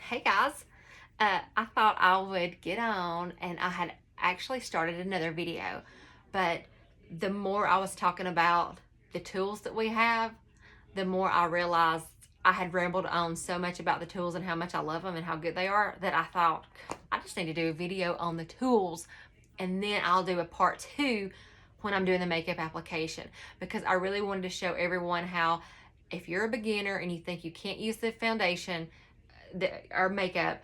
Hey guys, I thought I would get on, and I had actually started another video, but the more I was talking about the tools that we have, the more I realized I had rambled on so much about the tools and how much I love them and how good they are that I thought I just need to do a video on the tools, and then I'll do a part two when I'm doing the makeup application, because I really wanted to show everyone how, if you're a beginner and you think you can't use the foundation or makeup,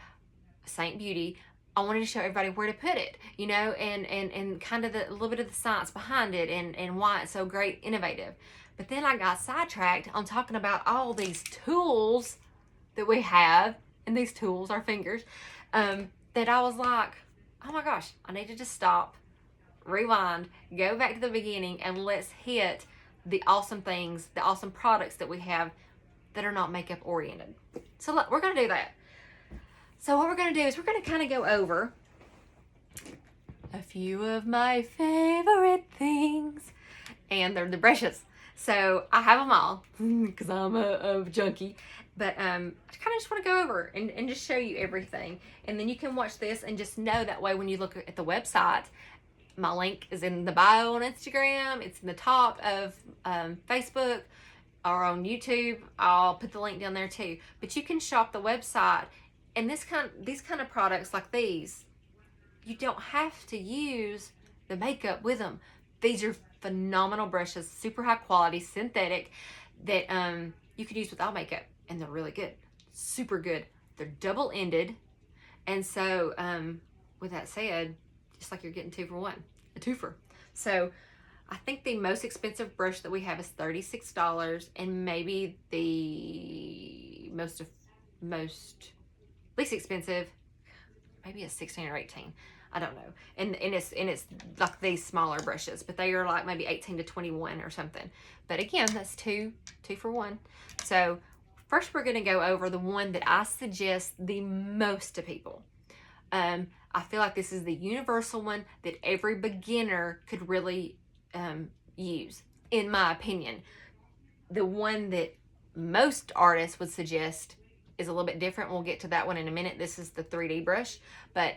Seint Beauty, I wanted to show everybody where to put it, and kind of a little bit of the science behind it, and why it's so great, innovative. But then I got sidetracked on talking about all these tools that we have, and these tools, our fingers, that I was like, oh my gosh, I need to just stop, rewind, go back to the beginning, and let's hit the awesome things, the awesome products that we have that are not makeup oriented. So look, we're going to do that. So what we're going to do is we're going to kind of go over a few of my favorite things, and they're the brushes. So I have them all because I'm a junkie, but I kind of just want to go over and just show you everything, and then you can watch this and just know that way when you look at the website. My link is in the bio on Instagram. It's in the top of Facebook or on YouTube. I'll put the link down there too. But you can shop the website, and these kind of products like these, you don't have to use the makeup with them. These are phenomenal brushes, super high quality, synthetic, that you could use without makeup, and they're really good, super good. They're double-ended, and so with that said, just like you're getting 2 for 1, a twofer. So I think the most expensive brush that we have is $36, and maybe the most least expensive, maybe a 16 or 18. I don't know. And it's like these smaller brushes, but they are like maybe 18 to 21 or something. But again, that's two for 1. So first we're going to go over the one that I suggest the most to people. I feel like this is the universal one that every beginner could really use, in my opinion. The one that most artists would suggest is a little bit different. We'll get to that one in a minute. This is the 3D brush, but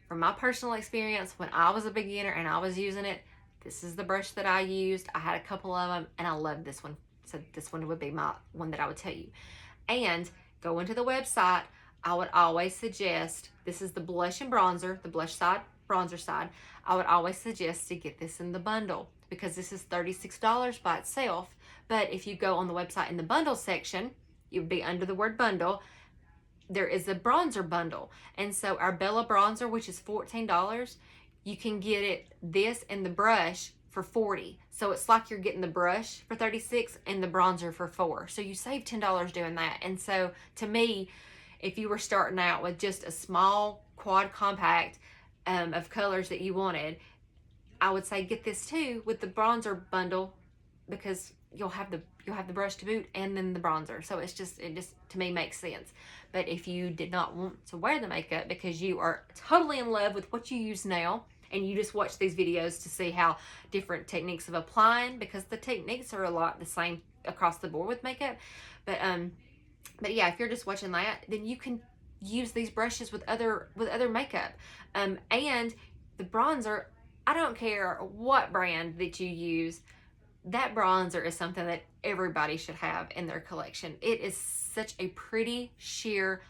from my personal experience, when I was a beginner and I was using it, this is the brush that I used. I had a couple of them, and I loved this one. So this one would be my one that I would tell you. And go into the website. I would always suggest, this is the blush and bronzer, the blush side, bronzer side. I would always suggest to get this in the bundle, because this is $36 by itself. But if you go on the website in the bundle section, it would be under the word bundle. There is a bronzer bundle. And so our Bella bronzer, which is $14, you can get it, this and the brush for $40. So it's like you're getting the brush for $36 and the bronzer for $4. So you save $10 doing that. And so to me, if you were starting out with just a small quad compact of colors that you wanted, I would say get this too with the bronzer bundle, because you'll have the brush to boot and then the bronzer. So it just to me makes sense. But if you did not want to wear the makeup because you are totally in love with what you use now, and you just watch these videos to see how different techniques of applying, because the techniques are a lot the same across the board with makeup, but yeah, if you're just watching that, then you can use these brushes with other makeup. And the bronzer, I don't care what brand that you use, that bronzer is something that everybody should have in their collection. It is such a pretty, sheer,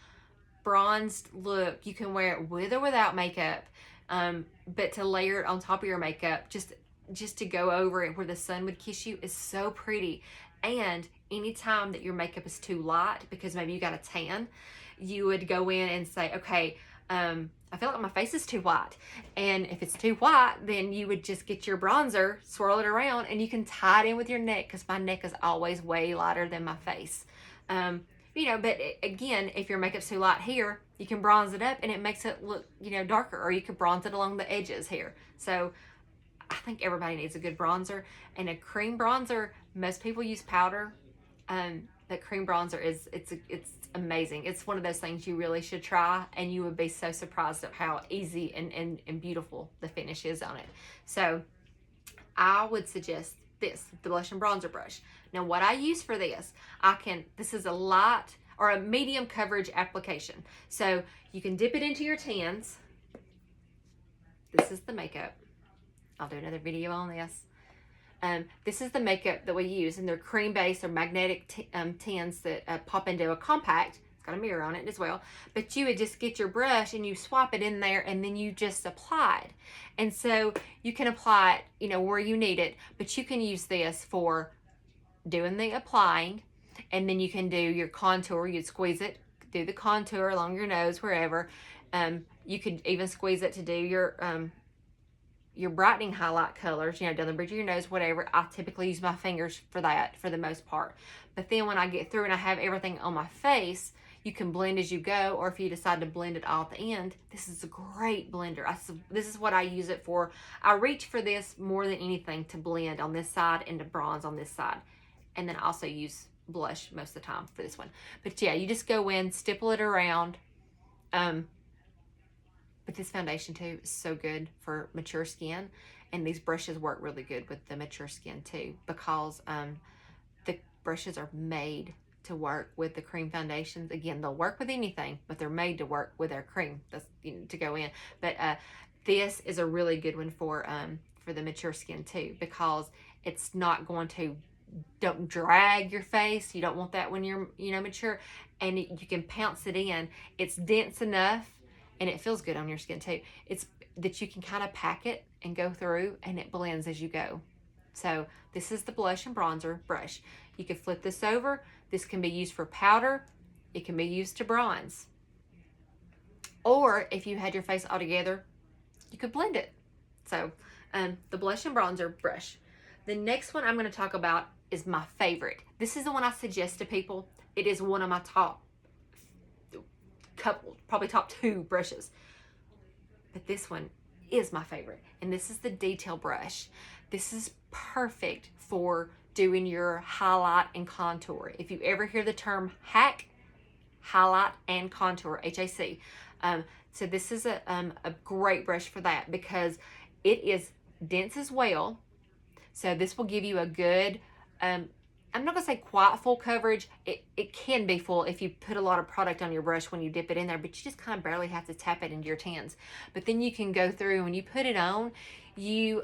bronzed look. You can wear it with or without makeup, but to layer it on top of your makeup, just to go over it where the sun would kiss you, is so pretty. And anytime that your makeup is too light, because maybe you got a tan, you would go in and say, okay, I feel like my face is too white. And if it's too white, then you would just get your bronzer, swirl it around, and you can tie it in with your neck, because my neck is always way lighter than my face. But again, if your makeup's too light here, you can bronze it up and it makes it look, darker, or you could bronze it along the edges here. So I think everybody needs a good bronzer, and a cream bronzer. Most people use powder. That cream bronzer it's amazing. It's one of those things you really should try, and you would be so surprised at how easy and beautiful the finish is on it. So I would suggest this, the blush and bronzer brush. Now what I use for this, this is a light, or a medium coverage application. So you can dip it into your tans. This is the makeup. I'll do another video on this. This is the makeup that we use, and they're cream based or magnetic tans that pop into a compact. It's got a mirror on it as well. But you would just get your brush and you swap it in there, and then you just apply it. And so you can apply it, you know, where you need it, but you can use this for doing the applying, and then you can do your contour. You'd squeeze it, do the contour along your nose, wherever. You could even squeeze it to do your brightening highlight colors, you know, down the bridge of your nose, whatever. I typically use my fingers for that for the most part. But then when I get through and I have everything on my face, you can blend as you go, or if you decide to blend it all at the end, this is a great blender. This is what I use it for. I reach for this more than anything to blend on this side and to bronze on this side. And then I also use blush most of the time for this one. But yeah, you just go in, stipple it around. But this foundation too is so good for mature skin, and these brushes work really good with the mature skin too, because the brushes are made to work with the cream foundations. Again, they'll work with anything, but they're made to work with their cream. That's, you know, to go in. But this is a really good one for the mature skin too, because it's not going to don't drag your face. You don't want that when you're, you know, mature, and you can pounce it in. It's dense enough, and it feels good on your skin too. It's that you can kind of pack it and go through, and it blends as you go. So this is the blush and bronzer brush. You can flip this over. This can be used for powder. It can be used to bronze. Or if you had your face all together, you could blend it. So the blush and bronzer brush. The next one I'm going to talk about is my favorite. This is the one I suggest to people. It is one of my top couple, probably top 2 brushes. But this one is my favorite. And this is the detail brush. This is perfect for doing your highlight and contour. If you ever hear the term hack, highlight and contour, HAC. So this is a great brush for that, because it is dense as well. So this will give you a good, I'm not gonna say quite full coverage. It can be full if you put a lot of product on your brush when you dip it in there, but you just kind of barely have to tap it into your tans. But then you can go through, when you put it on, you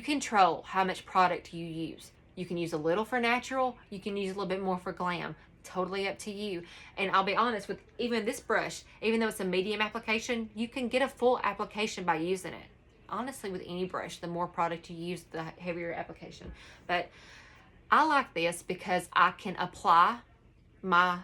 control how much product you use. You can use a little for natural, you can use a little bit more for glam. Totally up to you. And I'll be honest, with even this brush, even though it's a medium application, you can get a full application by using it. Honestly, with any brush, the more product you use, the heavier application. But I like this because I can apply my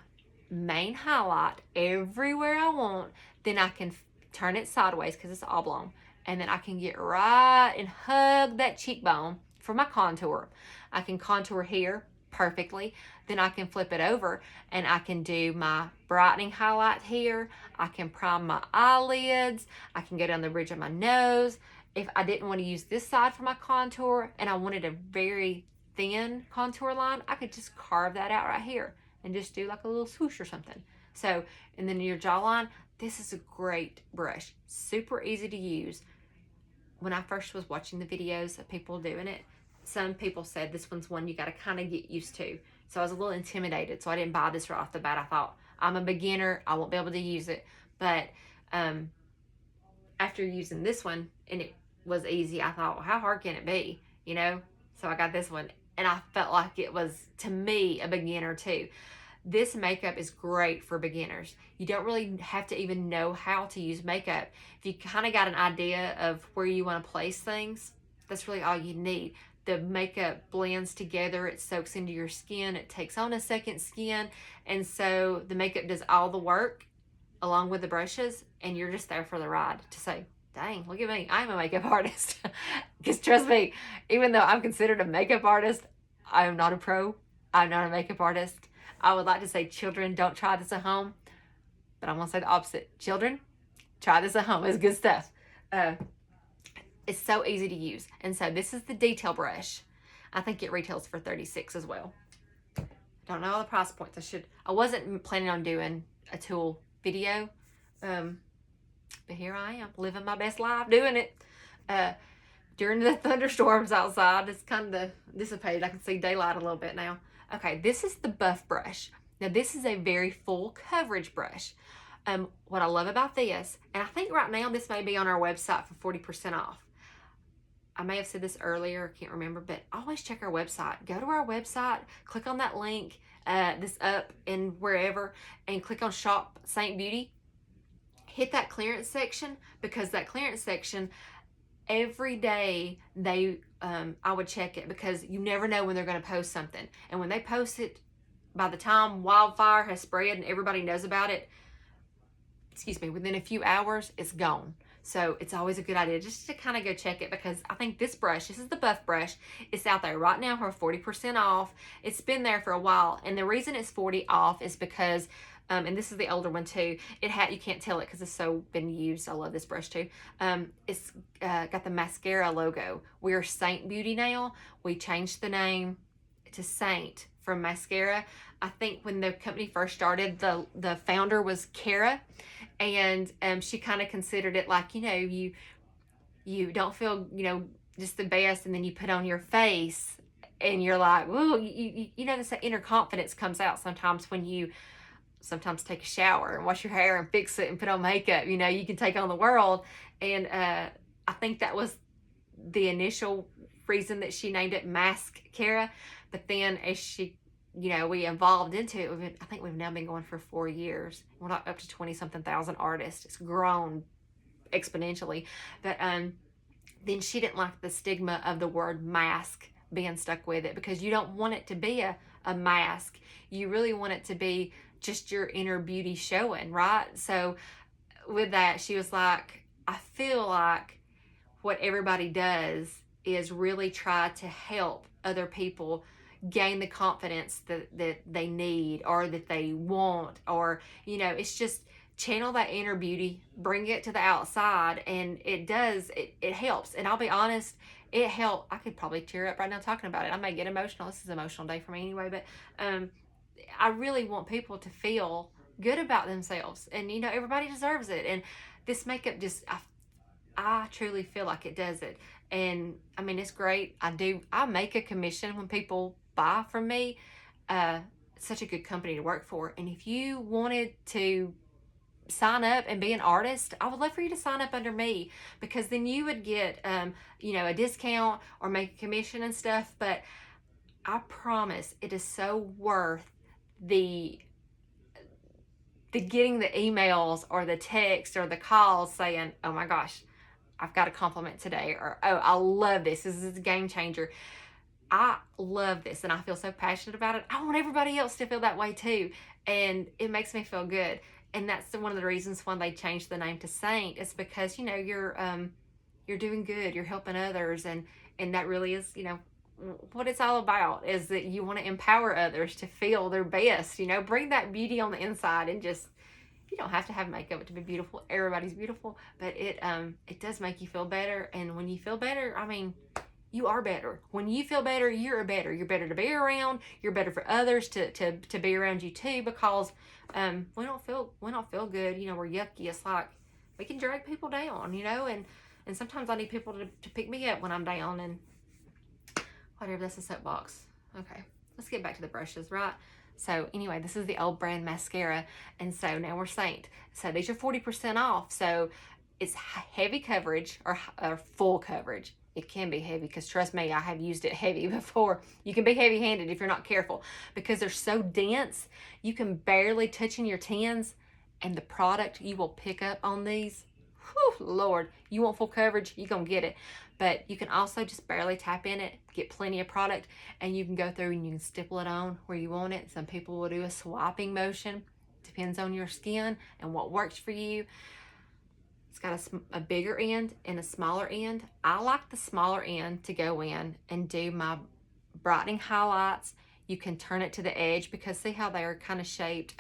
main highlight everywhere I want. Then I can turn it sideways because it's oblong. And then I can get right and hug that cheekbone for my contour. I can contour here perfectly. Then I can flip it over and I can do my brightening highlight here. I can prime my eyelids. I can go down the bridge of my nose. If I didn't want to use this side for my contour and I wanted a very thin contour line, I could just carve that out right here and just do like a little swoosh or something. So, and then your jawline, this is a great brush. Super easy to use. When I first was watching the videos of people doing it, some people said this one's one you got to kind of get used to. So I was a little intimidated, so I didn't buy this right off the bat. I thought, I'm a beginner, I won't be able to use it. But after using this one, and it was easy, I thought, well, how hard can it be? You know? So I got this one, and I felt like it was, to me, a beginner too. This makeup is great for beginners. You don't really have to even know how to use makeup. If you kind of got an idea of where you want to place things, that's really all you need. The makeup blends together, it soaks into your skin, it takes on a second skin, and so the makeup does all the work along with the brushes, and you're just there for the ride to say, dang, look at me, I'm a makeup artist. Because trust me, even though I'm considered a makeup artist, I am not a pro, I'm not a makeup artist. I would like to say, children, don't try this at home, but I'm gonna say the opposite. Children, try this at home, it's good stuff. It's so easy to use. And so this is the detail brush. I think it retails for $36 as well. Don't know all the price points. I wasn't planning on doing a tool video. But here I am, living my best life doing it. During the thunderstorms outside, it's kind of dissipated. I can see daylight a little bit now. Okay, this is the buff brush. Now this is a very full coverage brush. What I love about this, and I think right now this may be on our website for 40% off. I may have said this earlier, I can't remember, but always check our website. Go to our website, click on that link, this up and wherever, and click on Shop Seint Beauty. Hit that clearance section, because that clearance section, every day I would check it, because you never know when they're going to post something. And when they post it, by the time wildfire has spread and everybody knows about it, within a few hours, it's gone. So it's always a good idea just to kind of go check it, because I think this brush, this is the buff brush, it's out there right now for 40% off. It's been there for a while, and the reason it's 40 off is because, and this is the older one too, you can't tell it because it's so been used. I love this brush too. It's got the mascara logo. We're Seint Beauty now. We changed the name to Seint from mascara. I think when the company first started, the founder was Kara, and she kind of considered it like, you don't feel, just the best, and then you put on your face and you're like, whoa, this inner confidence comes out sometimes when you sometimes take a shower and wash your hair and fix it and put on makeup. You can take on the world. And I think that was the initial reason that she named it Mascara. But then as she, we evolved into it, I think we've now been going for 4 years. We're not up to 20-something thousand artists. It's grown exponentially. But then she didn't like the stigma of the word mask being stuck with it, because you don't want it to be a mask. You really want it to be just your inner beauty showing, right? So with that, she was like, I feel like what everybody does is really try to help other people gain the confidence that they need or that they want, or it's just channel that inner beauty, bring it to the outside, and it helps. And I'll be honest, it helped. I could probably tear up right now talking about it. I may get emotional. This is an emotional day for me anyway, but I really want people to feel good about themselves, and everybody deserves it. And this makeup just, I truly feel like it does it. And I mean, it's great. I make a commission when people buy from me. It's such a good company to work for. And if you wanted to sign up and be an artist, I would love for you to sign up under me, because then you would get a discount or make a commission and stuff. But I promise it is so worth the getting the emails or the text or the calls saying, oh my gosh, I've got a compliment today, or oh, I love this. This is a game changer. I love this, and I feel so passionate about it. I want everybody else to feel that way too, and it makes me feel good. And that's one of the reasons why they changed the name to Seint. It's because you're doing good, you're helping others, and that really is what it's all about, is that you want to empower others to feel their best. Bring that beauty on the inside, and just, you don't have to have makeup to be beautiful. Everybody's beautiful, but it does make you feel better. And when you feel better, I mean, you are better. When you feel better, you're better. You're better to be around. You're better for others to be around you too, because we don't feel good. We're yucky. It's like we can drag people down, and sometimes I need people to pick me up when I'm down, and whatever. That's a soapbox. Okay, let's get back to the brushes, right? So anyway, this is the old brand mascara, and so now we're Seint. So these are 40% off. So it's heavy coverage or full coverage. It can be heavy, because trust me, I have used it heavy before. You can be heavy-handed if you're not careful, because they're so dense, you can barely touch in your tins, and the product you will pick up on these, whew, Lord, you want full coverage, you're going to get it. But you can also just barely tap in it, get plenty of product, and you can go through and you can stipple it on where you want it. Some people will do a swiping motion. Depends on your skin and what works for you. It's got a bigger end and a smaller end. I like the smaller end to go in and do my brightening highlights. You can turn it to the edge, because see how they're kind of shaped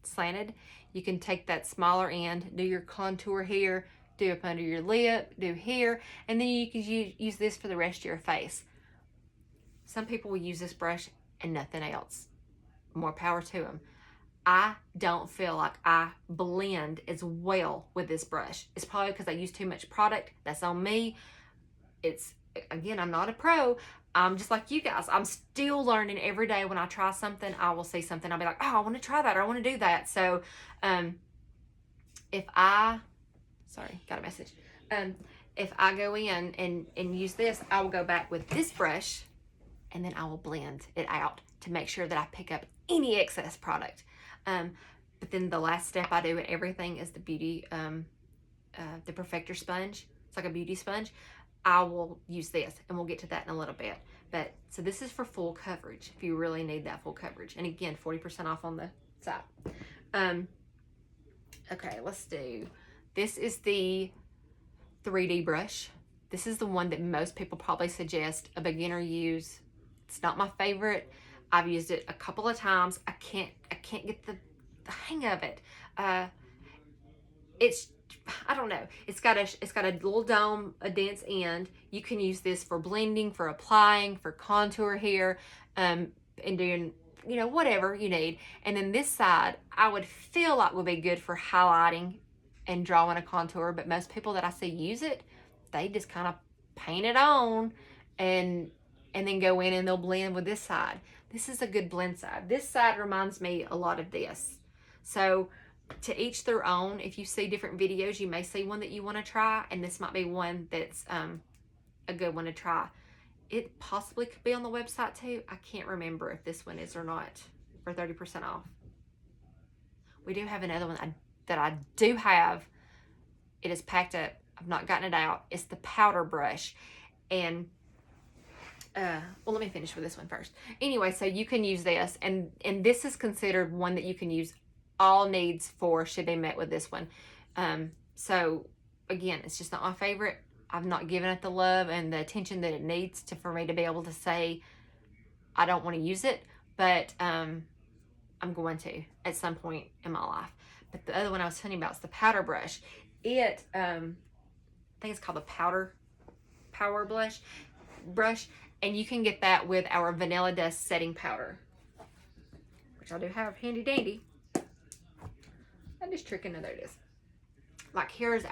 slanted? You can take that smaller end, do your contour here, do up under your lip, do here, and then you can use this for the rest of your face. Some people will use this brush and nothing else. More power to them. I don't feel like I blend as well with this brush. It's probably because I use too much product. That's on me. Again, I'm not a pro. I'm just like you guys. I'm still learning every day. When I try something, I will see something. I'll be like, oh, I want to try that, or I want to do that. So, sorry, got a message. If I go in and use this, I will go back with this brush, and then I will blend it out to make sure that I pick up any excess product. But then the last step I do in everything is the beauty, the perfector sponge. It's like a beauty sponge. I will use this, and we'll get to that in a little bit. But so this is for full coverage, if you really need that full coverage. And again, 40% off on the side. Okay, let's do, this is the 3D brush. This is the one that most people probably suggest a beginner use. It's not my favorite. I've used it a couple of times. I can't get the hang of it. It's, I don't know. It's got a little dome, a dense end. You can use this for blending, for applying, for contour here, and doing, you know, whatever you need. And then this side, I would feel like would be good for highlighting and drawing a contour. But most people that I see use it, they just kind of paint it on and then go in and they'll blend with this side. This is a good blend side. This side reminds me a lot of this. So to each their own. If you see different videos, you may see one that you want to try, and this might be one that's a good one to try. It possibly could be on the website too. I can't remember if this one is or not, for 30% off. We do have another one that I do have. It is packed up. I've not gotten it out. It's the powder brush. And well, let me finish with this one first. Anyway, so you can use this, and this is considered one that you can use. All needs for should be met with this one. So again, it's just not my favorite. I've not given it the love and the attention that it needs for me to be able to say I don't want to use it, but I'm going to at some point in my life. But the other one I was telling you about is the powder brush. I think it's called the power brush, and you can get that with our Vanilla Dust setting powder, which I do have handy dandy. I'm just tricking. No, there it is. Like here's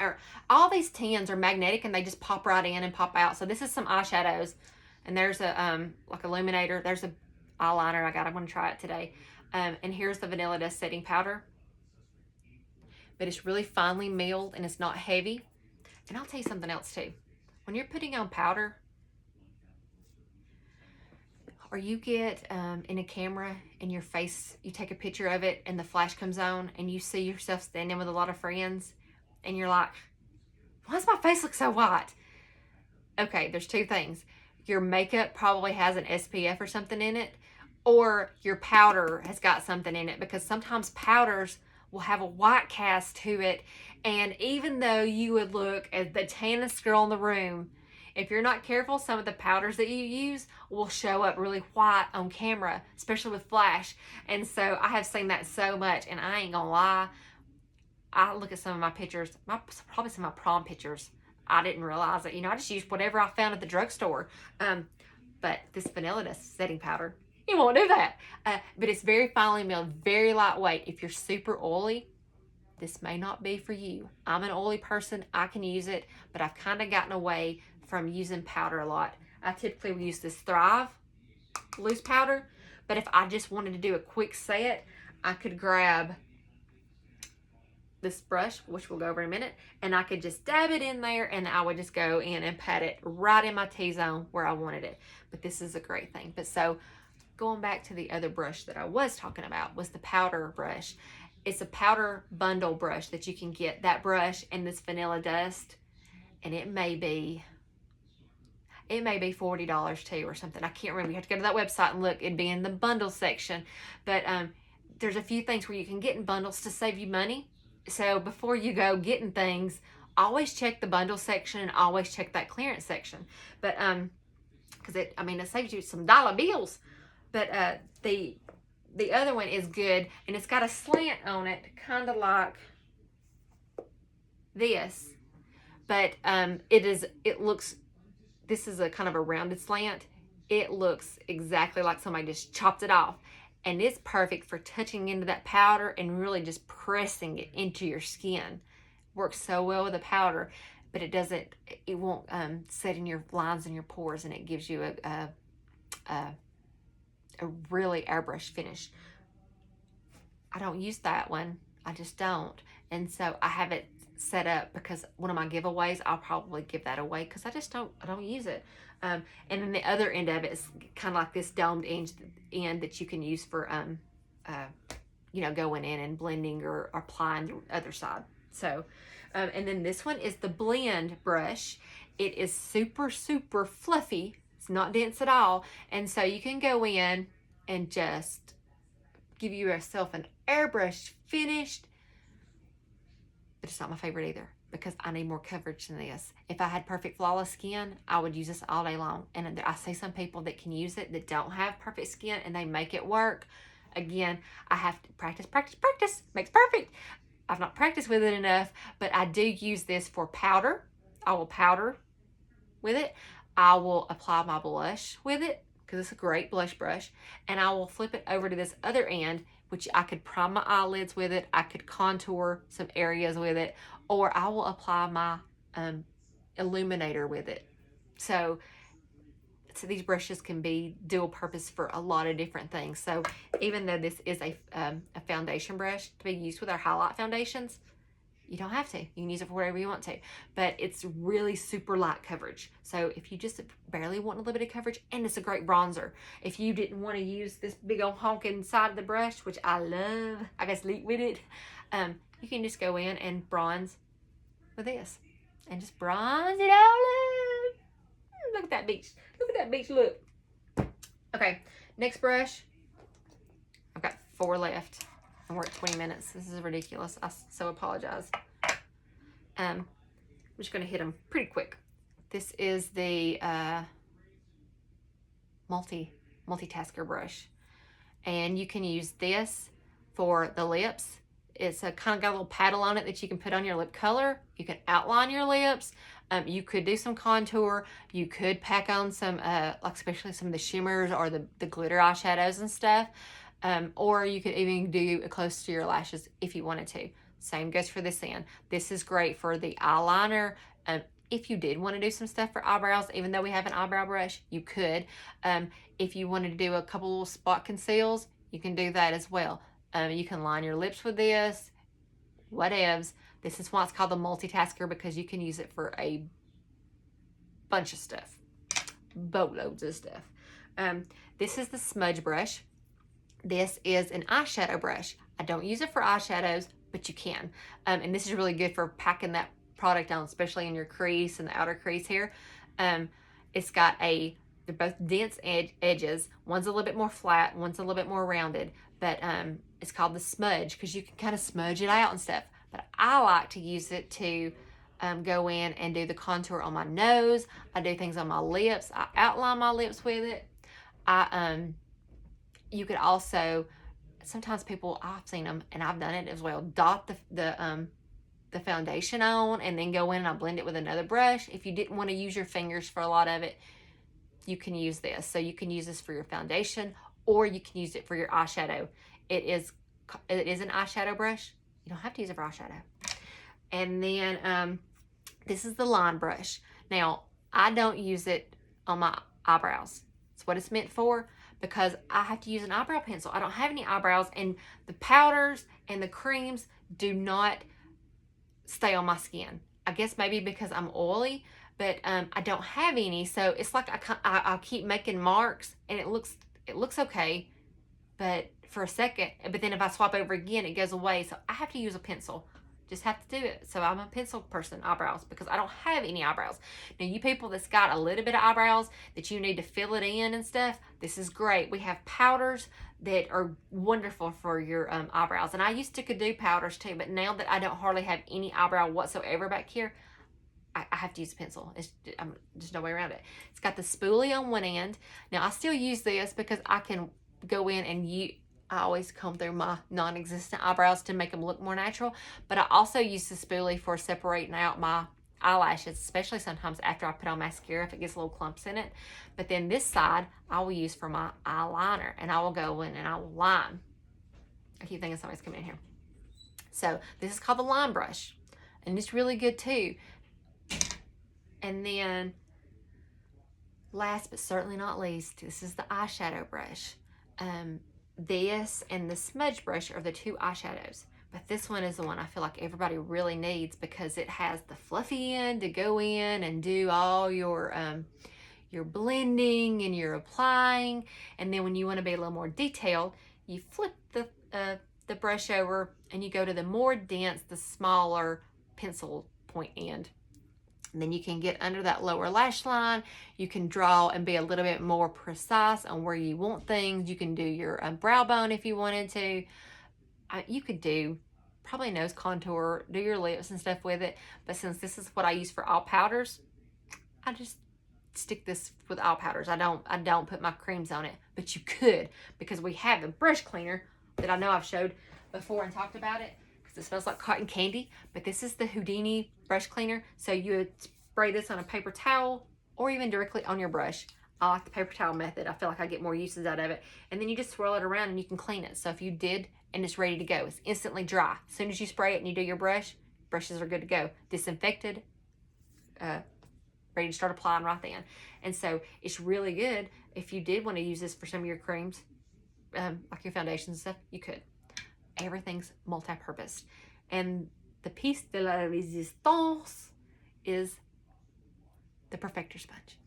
all these tins are magnetic and they just pop right in and pop out. So this is some eyeshadows, and there's a like illuminator. There's a eyeliner I want to try it today. And here's the Vanilla Dust setting powder. But it's really finely milled and it's not heavy. And I'll tell you something else too. When you're putting on powder, or you get in a camera and your face, you take a picture of it and the flash comes on and you see yourself standing with a lot of friends and you're like, why does my face look so white? Okay, there's two things. Your makeup probably has an SPF or something in it, or your powder has got something in it, because sometimes powders will have a white cast to it. And even though you would look as the tannest girl in the room, if you're not careful, some of the powders that you use will show up really white on camera, especially with flash. And so I have seen that so much, and I ain't gonna lie, I look at some of my pictures, probably some of my prom pictures, I didn't realize it. You know, I just used whatever I found at the drugstore. But this Vanilla Dust setting powder, you won't do that. But it's very finely milled, very lightweight. If you're super oily, this may not be for you. I'm an oily person, I can use it, but I've kind of gotten away from using powder a lot. I typically will use this Thrive loose powder, but if I just wanted to do a quick set, I could grab this brush, which we'll go over in a minute, and I could just dab it in there, and I would just go in and pat it right in my T-zone where I wanted it. But this is a great thing. But so going back to the other brush that I was talking about was the powder brush. It's a powder bundle brush that you can get, that brush and this Vanilla Dust, and it may be $40 too or something. I can't remember. You have to go to that website and look. It'd be in the bundle section. But there's a few things where you can get in bundles to save you money. So before you go getting things, always check the bundle section and always check that clearance section. But because it saves you some dollar bills. But the other one is good, and it's got a slant on it, kind of like this. But this is a kind of a rounded slant. It looks exactly like somebody just chopped it off. And it's perfect for touching into that powder and really just pressing it into your skin. Works so well with the powder, but it won't set in your lines and your pores, and it gives you a really airbrush finish. I don't use that one. I just don't. And so I have it set up because one of my giveaways, I'll probably give that away because I don't use it. And then the other end of it is kind of like this domed end that you can use for, you know, going in and blending or applying the other side. So, and then this one is the blend brush. It is super, super fluffy. It's not dense at all. And so you can go in and just give yourself an airbrush finished. But it's not my favorite either because I need more coverage than this. If I had perfect flawless skin, I would use this all day long. And I see some people that can use it that don't have perfect skin and they make it work. Again, I have to practice, practice, practice. Makes perfect. I've not practiced with it enough, but I do use this for powder. I will powder with it. I will apply my blush with it because it's a great blush brush. And I will flip it over to this other end, which I could prime my eyelids with it. I could contour some areas with it, or I will apply my illuminator with it. So these brushes can be dual purpose for a lot of different things. So even though this is a foundation brush to be used with our highlight foundations, you don't have to. You can use it for whatever you want to. But it's really super light coverage. So if you just barely want a little bit of coverage, and it's a great bronzer. If you didn't want to use this big old honking side of the brush, which I love, I got sleep with it, you can just go in and bronze with this. And just bronze it all up. Look at that beach. Look at that beach look. Okay, next brush. I've got 4 left. And we're at 20 minutes. This is ridiculous. I so apologize. I'm just going to hit them pretty quick. This is the Multitasker brush. And you can use this for the lips. It's a kind of got a little paddle on it that you can put on your lip color. You can outline your lips. You could do some contour. You could pack on some, like especially some of the shimmers or the glitter eyeshadows and stuff. Or you could even do it close to your lashes if you wanted to. Same goes for this end. This is great for the eyeliner. If you did want to do some stuff for eyebrows, even though we have an eyebrow brush, you could. If you wanted to do a couple little spot conceals, you can do that as well. You can line your lips with this, whatevs. This is why it's called the Multitasker, because you can use it for a bunch of stuff. Boatloads of stuff. This is the Smudge brush. This is an eyeshadow brush. I don't use it for eyeshadows, but you can. And this is really good for packing that product on, especially in your crease and the outer crease here. It's got they're both dense edges. One's a little bit more flat, one's a little bit more rounded, but it's called the Smudge because you can kind of smudge it out and stuff. But I like to use it to go in and do the contour on my nose. I do things on my lips. I outline my lips with it. You could also, sometimes people, I've seen them and I've done it as well, dot the foundation on and then go in and I blend it with another brush. If you didn't want to use your fingers for a lot of it, you can use this. So you can use this for your foundation or you can use it for your eyeshadow. It is an eyeshadow brush. You don't have to use it for eyeshadow. And then this is the line brush. Now, I don't use it on my eyebrows. It's what it's meant for because I have to use an eyebrow pencil. I don't have any eyebrows and the powders and the creams do not stay on my skin. I guess maybe because I'm oily, but I don't have any. So it's like I keep making marks and it looks okay, but for a second, but then if I swap over again, it goes away. So I have to use a pencil. Just have to do it. So I'm a pencil person, eyebrows, because I don't have any eyebrows. Now, you people that's got a little bit of eyebrows that you need to fill it in and stuff, this is great. We have powders that are wonderful for your eyebrows. And I used to could do powders too, but now that I don't hardly have any eyebrow whatsoever back here, I have to use a pencil. There's no way around it. It's got the spoolie on one end. Now, I still use this because I can go in and I always comb through my non-existent eyebrows to make them look more natural. But I also use the spoolie for separating out my eyelashes, especially sometimes after I put on mascara if it gets little clumps in it. But then this side, I will use for my eyeliner. And I will go in and I will line. I keep thinking somebody's coming in here. So this is called the line brush. And it's really good too. And then Last but certainly not least, this is the eyeshadow brush. This and the smudge brush are the two eyeshadows. But this one is the one I feel like everybody really needs because it has the fluffy end to go in and do all your blending and your applying. And then when you want to be a little more detailed, you flip the brush over and you go to the more dense, the smaller pencil point end. And then you can get under that lower lash line. You can draw and be a little bit more precise on where you want things. You can do your brow bone if you wanted to. You could do probably nose contour, do your lips and stuff with it. But since this is what I use for all powders, I just stick this with all powders. I don't put my creams on it, but you could, because we have a brush cleaner that I know I've showed before and talked about it because it smells like cotton candy. But this is the Houdini brush cleaner. So you would spray this on a paper towel or even directly on your brush. I like the paper towel method. I feel like I get more uses out of it. And then you just swirl it around and you can clean it. So if you did and it's ready to go, it's instantly dry. As soon as you spray it and you do your brush, brushes are good to go. Disinfected, ready to start applying right then. And so it's really good if you did want to use this for some of your creams, like your foundations and stuff, you could. Everything's multi-purpose. And the piece de la resistance is the perfector sponge.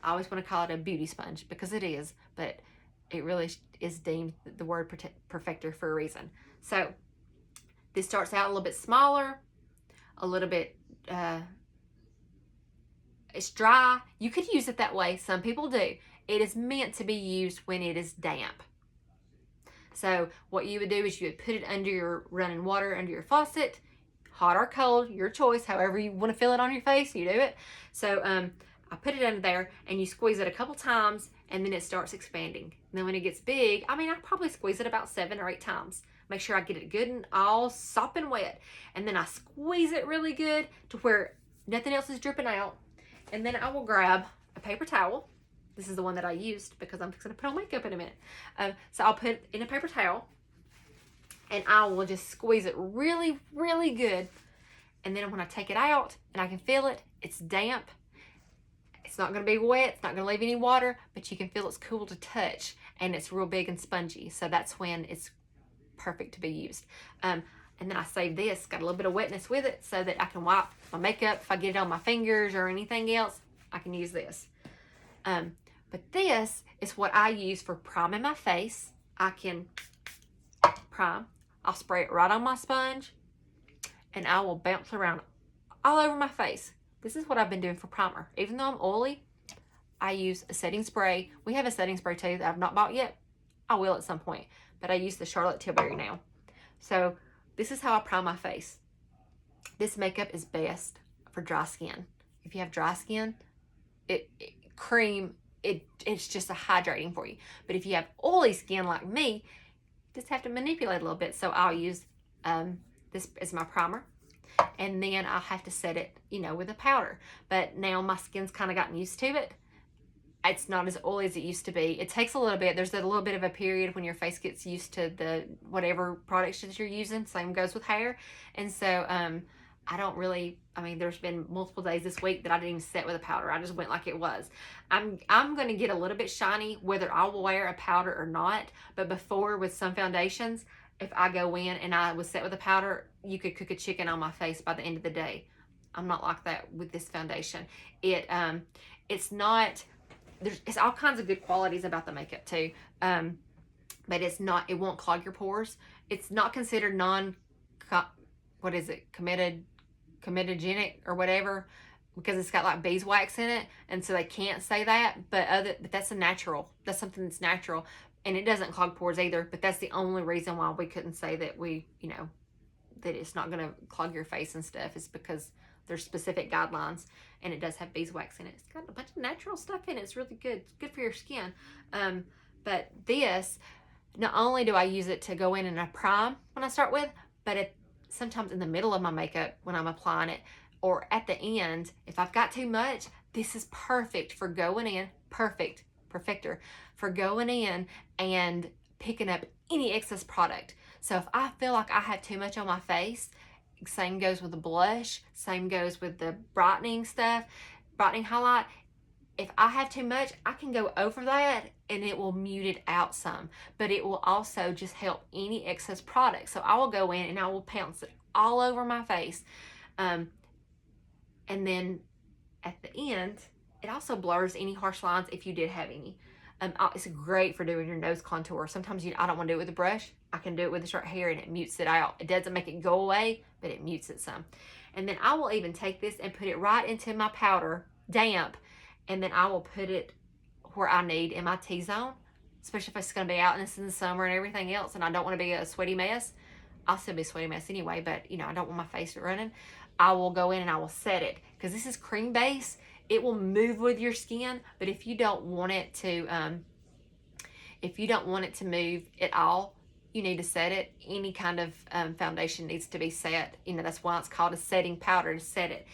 I always want to call it a beauty sponge because it is, but it really is deemed the word perfector for a reason. So this starts out a little bit smaller, a little bit, it's dry. You could use it that way. Some people do. It is meant to be used when it is damp. So what you would do is you would put it under your running water, under your faucet, hot or cold, your choice, however you want to feel it on your face, you do it. So I put it under there and you squeeze it a couple times and then it starts expanding. And then when it gets big, I probably squeeze it about 7 or 8 times. Make sure I get it good and all sopping wet. And then I squeeze it really good to where nothing else is dripping out. And then I will grab a paper towel. This is the one that I used because I'm fixing to put on makeup in a minute. So I'll put it in a paper towel and I will just squeeze it really, really good. And then when I take it out and I can feel it, it's damp. It's not going to be wet. It's not going to leave any water, but you can feel it's cool to touch and it's real big and spongy. So that's when it's perfect to be used. And then I save this, got a little bit of wetness with it so that I can wipe my makeup. If I get it on my fingers or anything else, I can use this. But this is what I use for priming my face. I can prime. I'll spray it right on my sponge and I will bounce around all over my face. This is what I've been doing for primer. Even though I'm oily, I use a setting spray. We have a setting spray too that I've not bought yet. I will at some point, but I use the Charlotte Tilbury now. So this is how I prime my face. This makeup is best for dry skin. If you have dry skin, it's just a hydrating for you. But if you have oily skin like me, you just have to manipulate a little bit. So I'll use this as my primer. And then I'll have to set it, with a powder. But now my skin's kind of gotten used to it. It's not as oily as it used to be. It takes a little bit. There's a little bit of a period when your face gets used to the whatever products that you're using. Same goes with hair. And so I don't really, there's been multiple days this week that I didn't even set with a powder. I just went like it was. I'm going to get a little bit shiny whether I will wear a powder or not. But before with some foundations, if I go in and I was set with a powder, you could cook a chicken on my face by the end of the day. I'm not like that with this foundation. It's not, it's all kinds of good qualities about the makeup too. But it won't clog your pores. It's not considered comedogenic or whatever, because it's got like beeswax in it. And so they can't say that, but that's that's something that's natural. And it doesn't clog pores either, but that's the only reason why we couldn't say that that it's not going to clog your face and stuff, is because there's specific guidelines, and it does have beeswax in it. It's got a bunch of natural stuff in it. It's really good. It's good for your skin. But this, not only do I use it to go in and I prime when I start with, but sometimes in the middle of my makeup when I'm applying it, or at the end, if I've got too much, this is perfect for going in. Perfector for going in and picking up any excess product. So if I feel like I have too much on my face, same goes with the blush, same goes with the brightening stuff, brightening highlight. if I have too much, I can go over that and it will mute it out some, but it will also just help any excess product. So I will go in and I will pounce it all over my face. And then at the end, it also blurs any harsh lines if you did have any. It's great for doing your nose contour. Sometimes I don't want to do it with a brush. I can do it with the short hair and it mutes it out. It doesn't make it go away, but it mutes it some. And then I will even take this and put it right into my powder, damp, and then I will put it where I need in my T-zone, especially if it's going to be out and it's in the summer and everything else, and I don't want to be a sweaty mess. I'll still be a sweaty mess anyway, but I don't want my face running. I will go in and I will set it, because this is cream base. It will move with your skin, but if you don't want it to, move at all, you need to set it. Any kind of foundation needs to be set. That's why it's called a setting powder, to set it.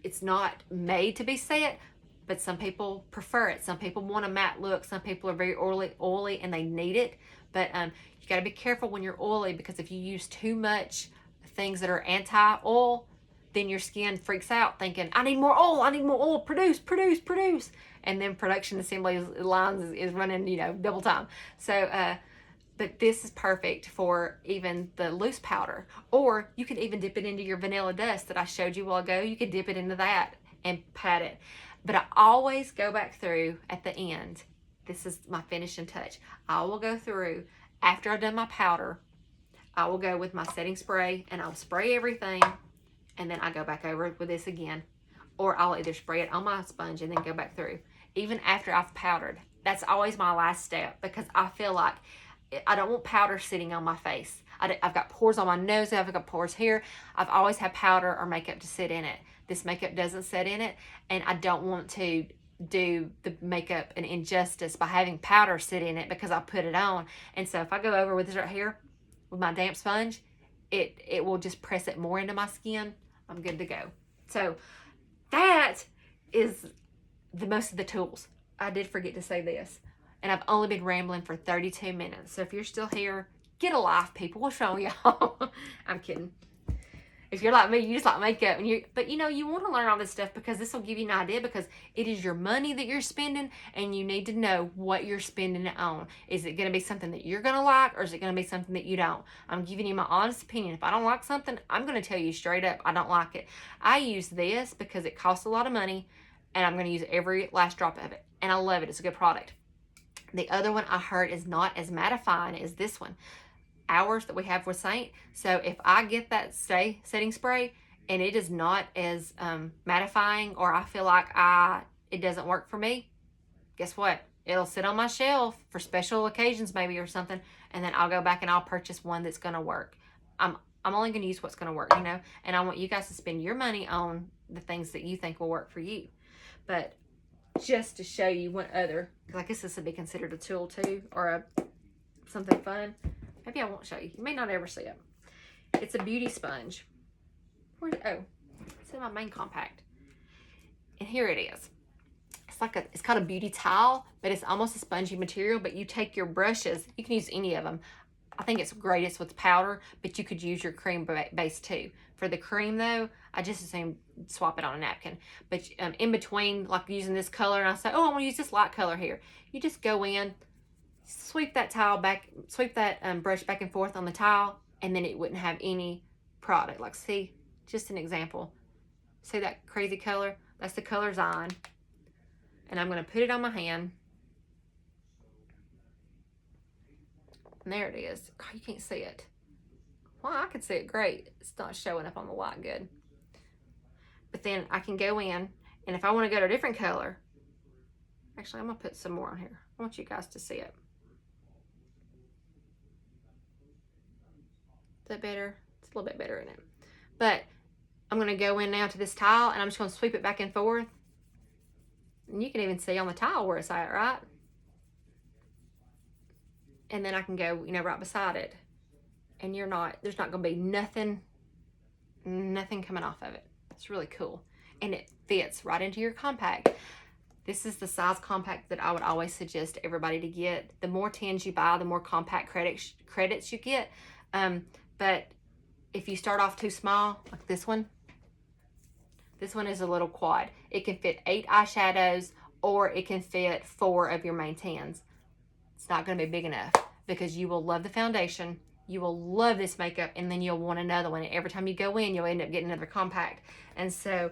It's not made to be set, but some people prefer it. Some people want a matte look. Some people are very oily and they need it. But you got to be careful when you're oily, because if you use too much things that are anti-oil, then your skin freaks out thinking, I need more oil, produce. And then production assembly lines is running, double time. So, but this is perfect for even the loose powder. Or you can even dip it into your vanilla dust that I showed you a while ago. You could dip it into that and pat it. But I always go back through at the end. This is my finishing touch. I will go through, after I've done my powder, I will go with my setting spray and I'll spray everything, and then I go back over it with this again. Or I'll either spray it on my sponge and then go back through. Even after I've powdered. That's always my last step, because I feel like I don't want powder sitting on my face. I've got pores on my nose, I've got pores here. I've always had powder or makeup to sit in it. This makeup doesn't sit in it, and I don't want to do the makeup an injustice by having powder sit in it because I put it on. And so if I go over with this right here with my damp sponge, it will just press it more into my skin. I'm good to go. So that is the most of the tools. I did forget to say this, and I've only been rambling for 32 minutes. So if you're still here, get a life, people. What's wrong with y'all? I'm kidding. If you're like me, you just like makeup, but you want to learn all this stuff because this will give you an idea, because it is your money that you're spending, and you need to know what you're spending it on. Is it going to be something that you're going to like, or is it going to be something that you don't? I'm giving you my honest opinion. If I don't like something, I'm going to tell you straight up, I don't like it. I use this because it costs a lot of money, and I'm going to use every last drop of it, and I love it. It's a good product. The other one I heard is not as mattifying as this one. Ours that we have with Seint. So if I get that setting spray and it is not as mattifying, or I feel like it doesn't work for me, guess what? It'll sit on my shelf for special occasions maybe or something, and then I'll go back and I'll purchase one that's going to work. I'm only going to use what's going to work, and I want you guys to spend your money on the things that you think will work for you. But just to show you one other, because I guess this would be considered a tool too, or something fun. Maybe I won't show you. You may not ever see it. It's a beauty sponge. It's in my main compact. And here it is. It's called a beauty towel, but it's almost a spongy material. But you take your brushes. You can use any of them. I think it's greatest with powder, but you could use your cream base too. For the cream though, I just assume swap it on a napkin. But in between, like using this color, and I say, oh, I want to use this light color here. You just go in, sweep that towel back, sweep that brush back and forth on the towel, and then it wouldn't have any product. Like, see, just an example. See that crazy color? That's the color Seint. And I'm going to put it on my hand. And there it is. Oh, you can't see it. Well, I can see it great. It's not showing up on the light good. But then I can go in, and if I want to go to a different color, actually, I'm going to put some more on here. I want you guys to see it. Is that better? It's a little bit better in it. But I'm going to go in now to this tile, and I'm just going to sweep it back and forth. And you can even see on the tile where it's at, right? And then I can go, right beside it. And there's not going to be nothing coming off of it. It's really cool. And it fits right into your compact. This is the size compact that I would always suggest everybody to get. The more tins you buy, the more compact credits you get. But if you start off too small, like this one is a little quad. It can fit 8 eyeshadows or it can fit 4 of your main tans. It's not going to be big enough because you will love the foundation. You will love this makeup, and then you'll want another one. And every time you go in, you'll end up getting another compact. And so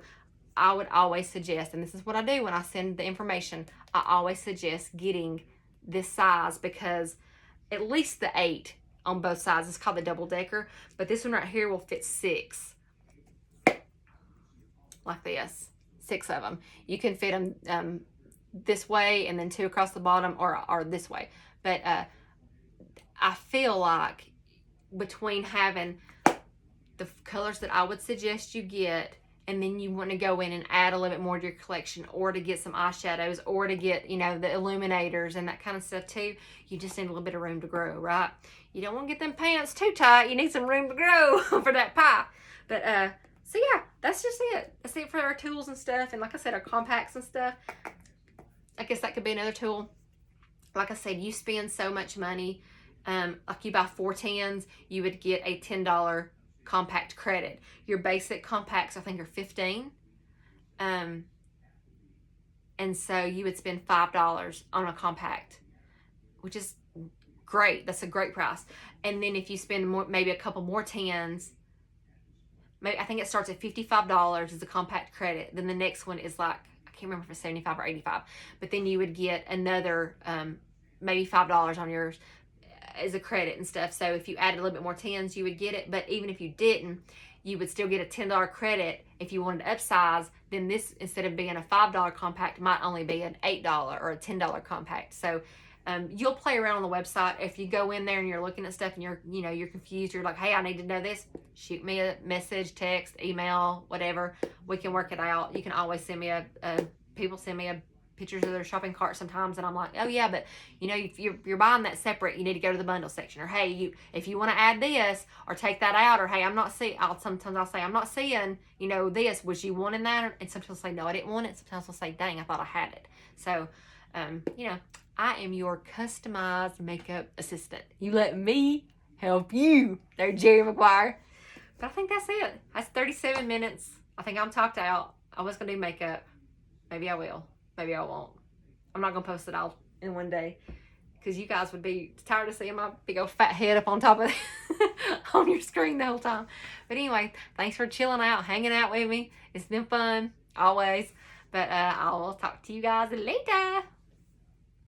I would always suggest, and this is what I do when I send the information, I always suggest getting this size because at least the 8 on both sides. It's called the double decker, but this one right here will fit 6. Like this. 6 of them. You can fit them this way and then 2 across the bottom, or this way. But I feel like between having the colors that I would suggest you get, and then you want to go in and add a little bit more to your collection, or to get some eyeshadows, or to get, you know, the illuminators and that kind of stuff too, you just need a little bit of room to grow, right? You don't want to get them pants too tight. You need some room to grow for that pie. But so yeah, that's just it. That's it for our tools and stuff. And like I said, our compacts and stuff. I guess that could be another tool. Like I said, you spend so much money. Like you buy 4 tans, you would get a $10 compact credit. Your basic compacts, I think, are $15. And so you would spend $5 on a compact, which is great. That's a great price. And then if you spend more, maybe a couple more tans, maybe I think it starts at $55 as a compact credit. Then the next one is like, I can't remember if it's 75 or 85, but then you would get another maybe $5 on yours as a credit and stuff. So if you added a little bit more tans, you would get it. But even if you didn't, you would still get a $10 credit. If you wanted to upsize, then this, instead of being a $5 compact, might only be an $8 or a $10 compact. So you'll play around on the website. If you go in there and you're looking at stuff and you're confused, you're like, hey, I need to know this, shoot me a message, text, email, whatever. We can work it out. You can always send me people send me pictures of their shopping cart sometimes, and I'm like, oh yeah, but you know, if you're buying that separate, you need to go to the bundle section, or hey, if you want to add this or take that out, or hey, sometimes I'll say, I'm not seeing, you know, this, was you wanting that? And sometimes I'll say, no, I didn't want it. Sometimes I'll say, dang, I thought I had it. So you know, I am your customized makeup assistant. You let me help you there, Jerry McGuire. But I think that's it. That's 37 minutes. I think I'm talked out. I was gonna do makeup. Maybe I will. Maybe I won't. I'm not going to post it all in one day because you guys would be tired of seeing my big old fat head up on top of on your screen the whole time. But anyway, thanks for chilling out, hanging out with me. It's been fun, always. But I'll talk to you guys later.